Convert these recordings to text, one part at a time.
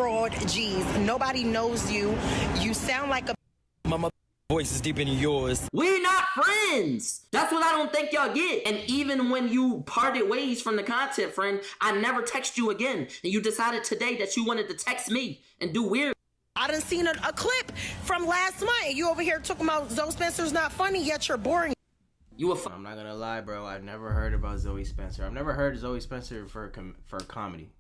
Raud G's. Nobody knows you. You sound like a... My voice is deeper than yours. We're not friends. That's what I don't think y'all get. And even when you parted ways from the content, friend, I never text you again. And you decided today that you wanted to text me and do weird. I done seen a clip from last month. And you over here talking about Zoe Spencer's not funny, yet you're boring. I'm not gonna lie, bro. I've never heard about Zoe Spencer. I've never heard Zoe Spencer for comedy.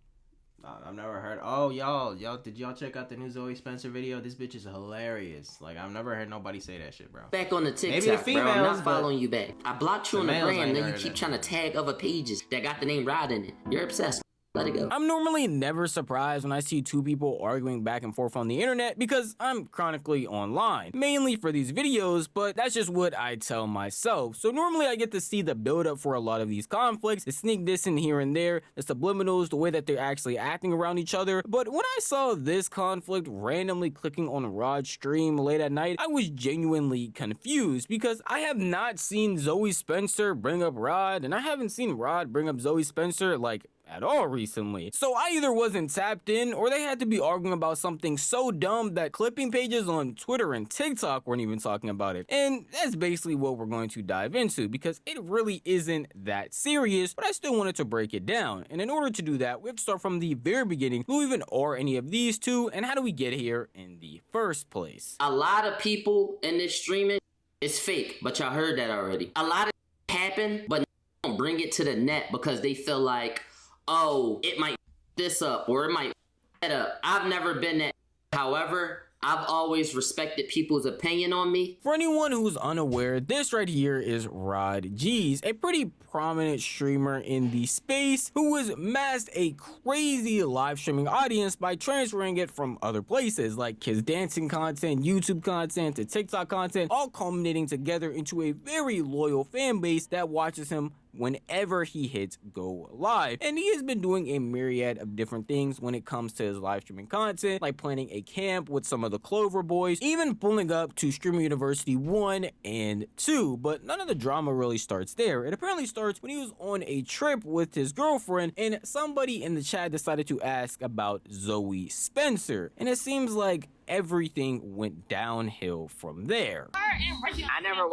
I've never heard. Oh, y'all, did y'all check out the new Zoe Spencer video? This bitch is hilarious. Like, I've never heard nobody say that shit, bro. Back on the TikTok, maybe the females, bro. I'm not following you back. I blocked you on the gram, then you keep trying to tag other pages that got the name Raud in it. You're obsessed. Let it go. I'm normally never surprised when I see two people arguing back and forth on the internet because I'm chronically online, mainly for these videos, but that's just what I tell myself. So normally I get to see the build up for a lot of these conflicts, the sneak diss in here and there, the subliminals, the way that they're actually acting around each other. But when I saw this conflict randomly clicking on Raud's stream late at night, I was genuinely confused because I have not seen Zoe Spencer bring up Raud, and I haven't seen Raud bring up Zoe Spencer like at all recently. So I either wasn't tapped in or they had to be arguing about something so dumb that clipping pages on Twitter and TikTok weren't even talking about it. And that's basically what we're going to dive into because it really isn't that serious, but I still wanted to break it down. And in order to do that, we have to start from the very beginning. Who even are any of these two and how do we get here in the first place? A lot of people in this streaming is fake, but y'all heard that already. A lot of happen, but don't bring it to the net because they feel like, oh, it might this up or it might that up. I've never been that. However, I've always respected people's opinion on me. For anyone who's unaware, this right here is Raud G's, a pretty prominent streamer in the space who has amassed a crazy live streaming audience by transferring it from other places like his dancing content, YouTube content, to TikTok content, all culminating together into a very loyal fan base that watches him whenever he hits go live. And he has been doing a myriad of different things when it comes to his live streaming content, like planning a camp with some of the Clover boys, even pulling up to Streamer University 1 and 2, but none of the drama really starts there. It apparently starts when he was on a trip with his girlfriend and somebody in the chat decided to ask about Zoe Spencer, and it seems like everything went downhill from there. I never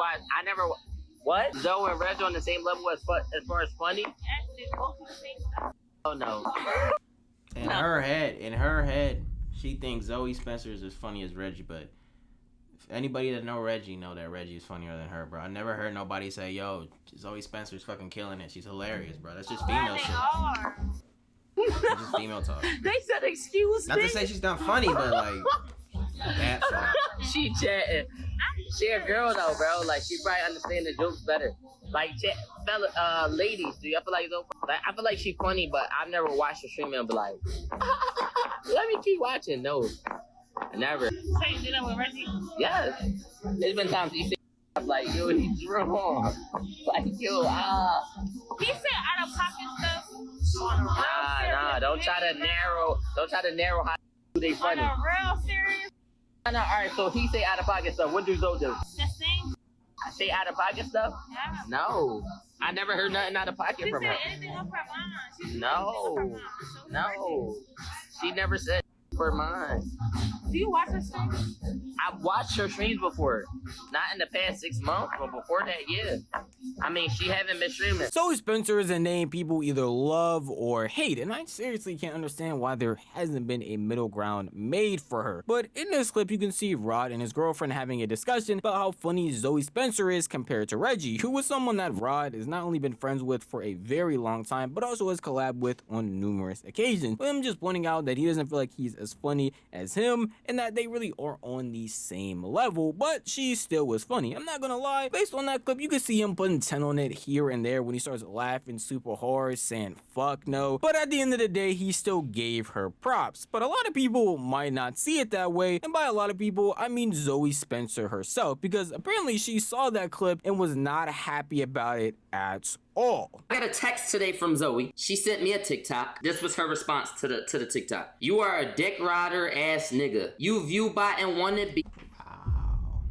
What? Zoe and Reg on the same level as far as funny? Oh no. In her head, she thinks Zoe Spencer is as funny as Reggie, but if anybody that know Reggie know that Reggie is funnier than her, bro. I never heard nobody say, yo, Zoe Spencer's fucking killing it. She's hilarious, bro. That's just female shit. That's just female talk. They said excuse me. Not to say she's not funny, but like that funny. She chatting. She a girl though, bro. Like she probably understand the jokes better. Like ladies, do you feel like Zoe? Like, I feel like she funny, but I've never watched her stream and be like, let me keep watching. No, never. So you did that with Reggie? Yes. There's been times you say like, yo, he's wrong. Like, yo, He said out of pocket stuff on a real nah. Don't try to narrow how they funny. On a real serious. Nah, all right. So he say out of pocket stuff. What do Zoe do? The same. I say out of pocket stuff? Yeah. No. I never heard nothing out of pocket from her. Anything up her mind. No. No. She never said for mine. Do you watch her streams? I've watched her streams before. Not in the past 6 months, but before that, yeah. I mean, she haven't been streaming. Zoe Spencer is a name people either love or hate, and I seriously can't understand why there hasn't been a middle ground made for her. But in this clip, you can see Raud and his girlfriend having a discussion about how funny Zoe Spencer is compared to Reggie, who was someone that Raud has not only been friends with for a very long time, but also has collabed with on numerous occasions. But I'm just pointing out that he doesn't feel like he's as funny as him, and that they really are on the same level, but she still was funny. I'm not gonna lie, based on that clip, you can see him putting 10 on it here and there when he starts laughing super hard, saying fuck no, but at the end of the day, he still gave her props. But a lot of people might not see it that way, and by a lot of people, I mean Zoe Spencer herself, because apparently she saw that clip and was not happy about it at all. I got a text today from Zoe. She sent me a TikTok. This was her response to the TikTok. You are a dick rider ass nigga. You view bot and wanna be. Wow.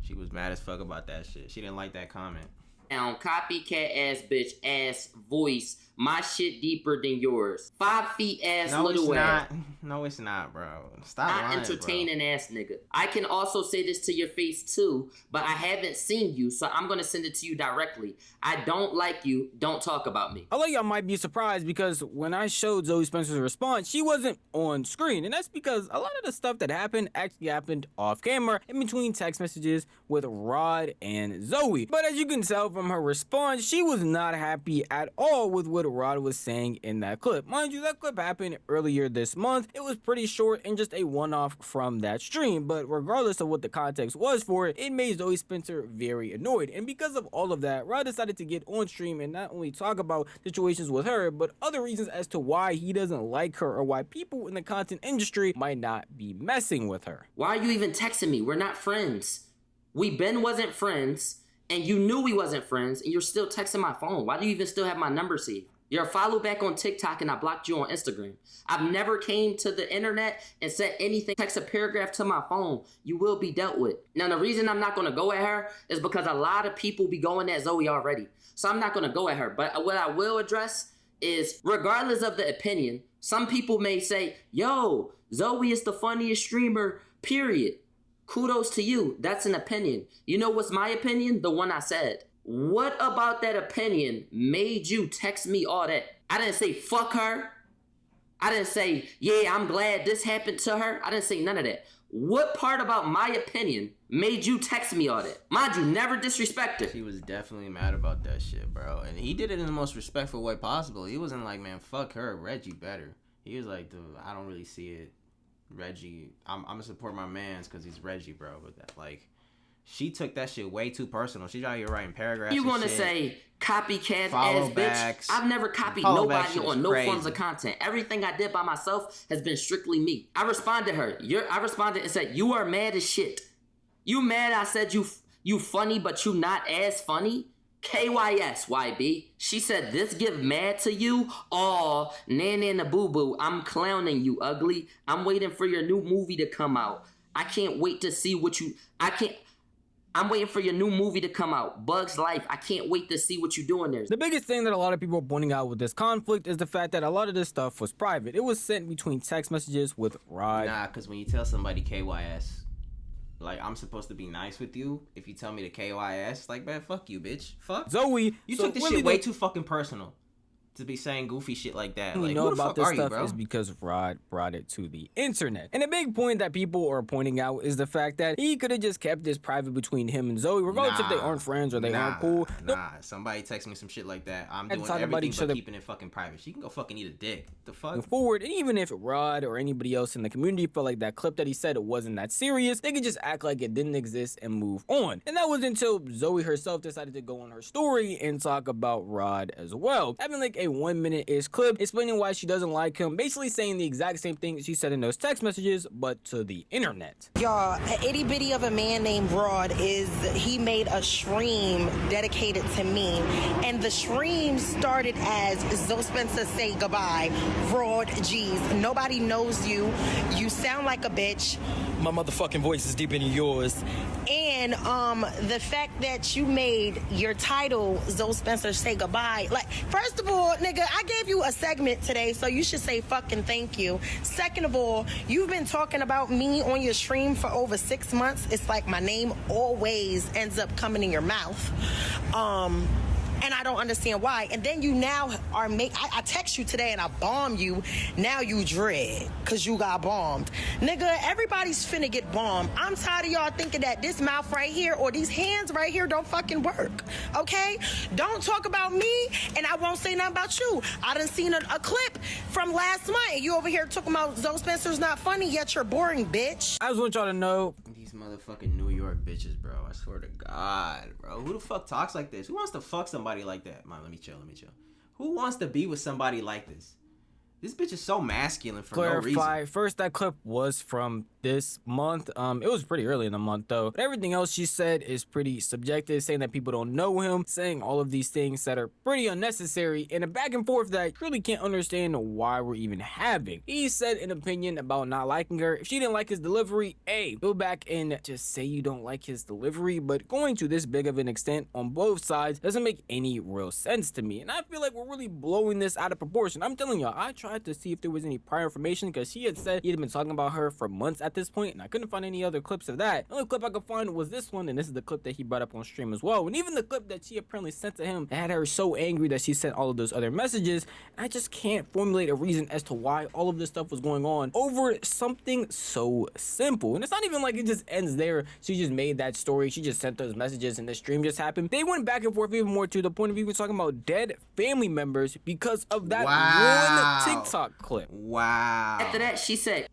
She was mad as fuck about that shit. She didn't like that comment. Down copycat ass bitch ass voice My shit deeper than yours. 5 feet ass little ass. No, it's not, bro. Stop Not lying, entertaining ass nigga. I can also say this to your face too, but I haven't seen you, so I'm gonna send it to you directly. I don't like you. Don't talk about me. A lot of y'all might be surprised because when I showed Zoey Spencer's response, she wasn't on screen. And that's because a lot of the stuff that happened actually happened off camera in between text messages with Raud and Zoey. But as you can tell from her response, she was not happy at all with what Raud was saying in that clip. Mind you, that clip happened earlier this month. It was pretty short and just a one-off from that stream. But regardless of what the context was for it, it made Zoey Spencer very annoyed. And because of all of that, Raud decided to get on stream and not only talk about situations with her, but other reasons as to why he doesn't like her or why people in the content industry might not be messing with her. Why are you even texting me? We're not friends. We wasn't friends, and you knew we wasn't friends, and you're still texting my phone. Why do you even still have my number saved? You're a follow back on TikTok, and I blocked you on Instagram. I've never came to the internet and said anything, text a paragraph to my phone. You will be dealt with. Now, the reason I'm not going to go at her is because a lot of people be going at Zoey already. So I'm not going to go at her. But what I will address is, regardless of the opinion, some people may say, yo, Zoey is the funniest streamer, period. Kudos to you. That's an opinion. You know what's my opinion? The one I said. What about that opinion made you text me all that? I didn't say fuck her. I didn't say, yeah, I'm glad this happened to her. I didn't say none of that. What part about my opinion made you text me all that? Mind you, never disrespect her. She was definitely mad about that shit, bro. And he did it in the most respectful way possible. He wasn't like, man, fuck her, Reggie better. He was like, dude, I don't really see it. Reggie, I'm gonna support my mans because he's Reggie, bro. But that, like, she took that shit way too personal. She's out here writing paragraphs. You want to say copycat ass bitch? I've never copied nobody on no forms of content. Everything I did by myself has been strictly me. I responded her. I responded and said, you are mad as shit. You mad I said you funny, but you not as funny? KYS, YB. She said, this give mad to you? Oh, nana boo boo. I'm clowning you, ugly. I'm waiting for your new movie to come out. I can't wait to see what you... I'm waiting for your new movie to come out. Bugs Life. I can't wait to see what you're doing there. The biggest thing that a lot of people are pointing out with this conflict is the fact that a lot of this stuff was private. It was sent between text messages with Raud. Nah, because when you tell somebody KYS, like, I'm supposed to be nice with you. If you tell me to KYS, like, man, fuck you, bitch. Fuck. Zoey. You took this shit way too fucking personal to be saying goofy shit like that. Like, know who the about fuck this are stuff you, bro? is because Raud brought it to the internet. And a big point that people are pointing out is the fact that he could have just kept this private between him and Zoey, regardless if they aren't friends or they aren't cool. Nah, somebody text me some shit like that, I'm doing everything but keeping it fucking private. She can go fucking eat a dick. The fuck? Forward, and even if Raud or anybody else in the community felt like that clip that he said it wasn't that serious, they could just act like it didn't exist and move on. And that was until Zoey herself decided to go on her story and talk about Raud as well, having like a 1 minute-ish clip explaining why she doesn't like him, basically saying the exact same thing she said in those text messages, but to the internet. Y'all, an itty bitty of a man named Raud he made a stream dedicated to me, and the stream started as Zoey Spencer say goodbye, Raud, geez, nobody knows you, you sound like a bitch. My motherfucking voice is deeper than yours. And the fact that you made your title Zoey Spencer say goodbye, like, first of all, nigga, I gave you a segment today, so you should say fucking thank you. Second of all, you've been talking about me on your stream for over 6 months. It's like my name always ends up coming in your mouth. And I don't understand why. And then you now are I text you today and I bomb you. Now you dread because you got bombed. Nigga, everybody's finna get bombed. I'm tired of y'all thinking that this mouth right here or these hands right here don't fucking work. Okay? Don't talk about me and I won't say nothing about you. I done seen a clip from last month and you over here talking about Zoey Spencer's not funny, yet you're boring, bitch. I just want y'all to know, these motherfucking New York bitches, bro. I swear to God, bro. Who the fuck talks like this? Who wants to fuck somebody like that? Man, let me chill. Who wants to be with somebody like this? This bitch is so masculine for no reason. First, that clip was from this month. It was pretty early in the month though. But everything else she said is pretty subjective, saying that people don't know him, saying all of these things that are pretty unnecessary, and a back and forth that I truly can't understand why we're even having. He said an opinion about not liking her. If she didn't like his delivery, hey, go back and just say you don't like his delivery, but going to this big of an extent on both sides doesn't make any real sense to me, and I feel like we're really blowing this out of proportion. I'm telling y'all, I tried to see if there was any prior information because she had said he had been talking about her for months at this point, and I couldn't find any other clips of that. The only clip I could find was this one, and this is the clip that he brought up on stream as well. And even the clip that she apparently sent to him had her so angry that she sent all of those other messages. I just can't formulate a reason as to why all of this stuff was going on over something so simple. And it's not even like it just ends there. She just made that story, she just sent those messages, and the stream just happened. They went back and forth even more to the point of even talking about dead family members because of that one TikTok clip. Wow. After that, she said,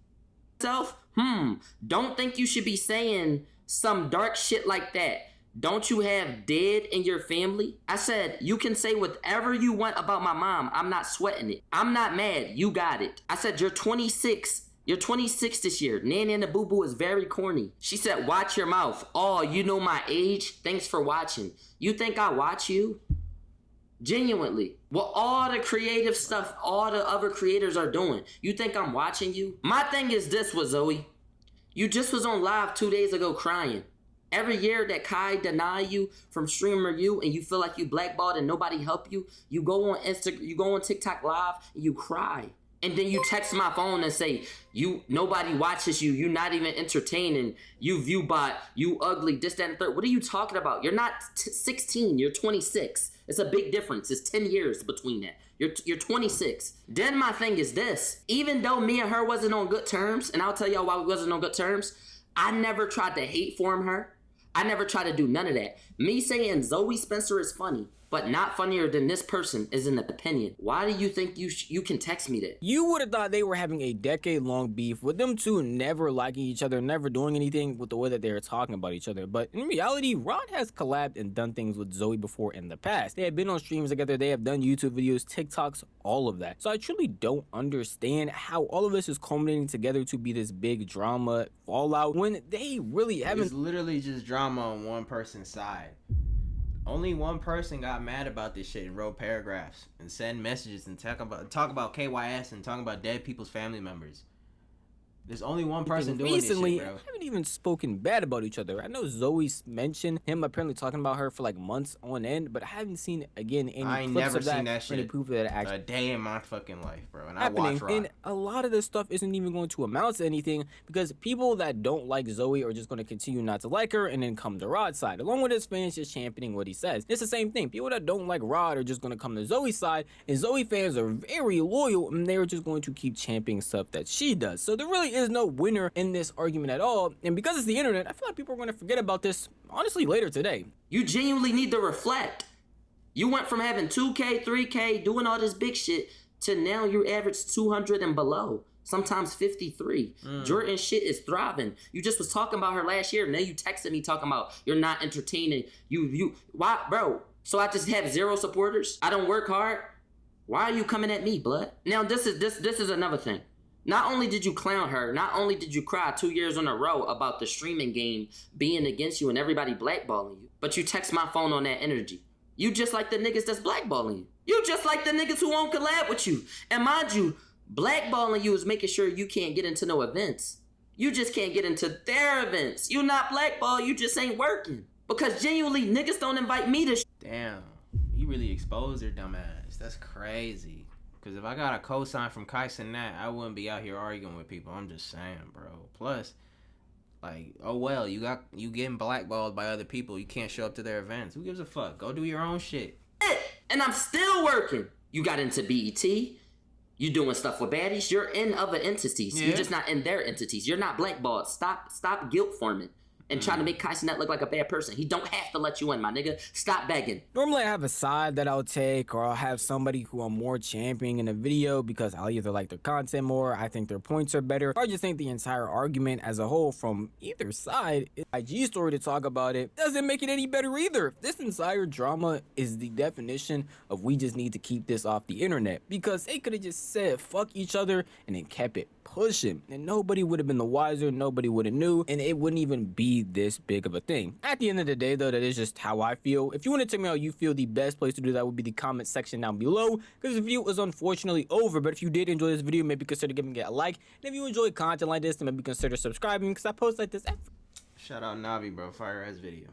don't think you should be saying some dark shit like that. Don't you have dead in your family? I said, you can say whatever you want about my mom. I'm not sweating it. I'm not mad. You got it. I said, you're 26. You're 26 this year. Nana and the Boo Boo is very corny. She said, watch your mouth. Oh, you know my age? Thanks for watching. You think I watch you? Genuinely. Well, all the creative stuff all the other creators are doing. You think I'm watching you? My thing is this with Zoey. You just was on live 2 days ago crying. Every year that Kai deny you from streamer you and you feel like you blackballed and nobody help you, you go on Instagram, you go on TikTok live and you cry. And then you text my phone and say, nobody watches you, you're not even entertaining, you view bot, you ugly, this, that, and third. What are you talking about? You're not 16, you're 26. It's a big difference. It's 10 years between that. You're 26. Then my thing is this. Even though me and her wasn't on good terms, and I'll tell y'all why we wasn't on good terms, I never tried to hate form her. I never tried to do none of that. Me saying Zoey Spencer is funny, but not funnier than this person is an opinion. Why do you think you can text me that? You would have thought they were having a decade-long beef with them two never liking each other, never doing anything with the way that they were talking about each other. But in reality, Raud has collabed and done things with Zoey before in the past. They have been on streams together, they have done YouTube videos, TikToks, all of that. So I truly don't understand how all of this is culminating together to be this big drama fallout when they really haven't. It's literally just drama on one person's side. Only one person got mad about this shit and wrote paragraphs and send messages and talk about KYS and talk about dead people's family members. There's only one person doing recently, this shit, bro. I haven't even spoken bad about each other. I know Zoe mentioned him apparently talking about her for like months on end, but I haven't seen any clips of that, any proof that it actually a day in my fucking life, bro. And happening. I watch Raud. And a lot of this stuff isn't even going to amount to anything because people that don't like Zoe are just going to continue not to like her and then come to Raud's side, along with his fans just championing what he says. It's the same thing. People that don't like Raud are just going to come to Zoe's side, and Zoe fans are very loyal, and they're just going to keep championing stuff that she does. So there really is no winner in this argument at all, and because it's the internet, I feel like people are going to forget about this honestly later today. You genuinely need to reflect. You went from having 2K, 3K, doing all this big shit, to now you average 200 and below, sometimes 53. Jordan shit is thriving. You just was talking about her last year, now you texted me talking about you're not entertaining. Why, bro? So I just have 0 supporters? I don't work hard? Why are you coming at me, blood? Now this is another thing. Not only did you clown her, not only did you cry 2 years in a row about the streaming game being against you and everybody blackballing you, but you text my phone on that energy. You just like the niggas that's blackballing you. You just like the niggas who won't collab with you. And mind you, blackballing you is making sure you can't get into no events. You just can't get into their events. You not blackball, you just ain't working. Because genuinely, niggas don't invite me to Damn, you really exposed her dumb ass. That's crazy. Because if I got a cosign from kaicenat, I wouldn't be out here arguing with people. I'm just saying, bro. Plus, like, oh well, you getting blackballed by other people. You can't show up to their events. Who gives a fuck? Go do your own shit. And I'm still working. You got into BET. You doing stuff with baddies. You're in other entities. Yeah. You're just not in their entities. You're not blackballed. Stop guilt forming. And trying to make kaicenat look like a bad person. He don't have to let you in, my nigga. Stop begging. Normally I have a side that I'll take, or I'll have somebody who I'm more championing in a video because I'll either like their content more, I think their points are better, or I just think the entire argument as a whole from either side, IG story to talk about it, doesn't make it any better either. This entire drama is the definition of we just need to keep this off the internet, because they could have just said fuck each other and then kept it pushing, and nobody would have been the wiser, nobody would have knew, and it wouldn't even be this big of a thing. At the end of the day though, that is just how I feel. If you want to tell me how you feel, the best place to do that would be the comment section down below, because this video is unfortunately over. But if you did enjoy this video, maybe consider giving it a like, and if you enjoy content like this, then maybe consider subscribing, because I post like this every Shout out Navi, bro. Fire ass video.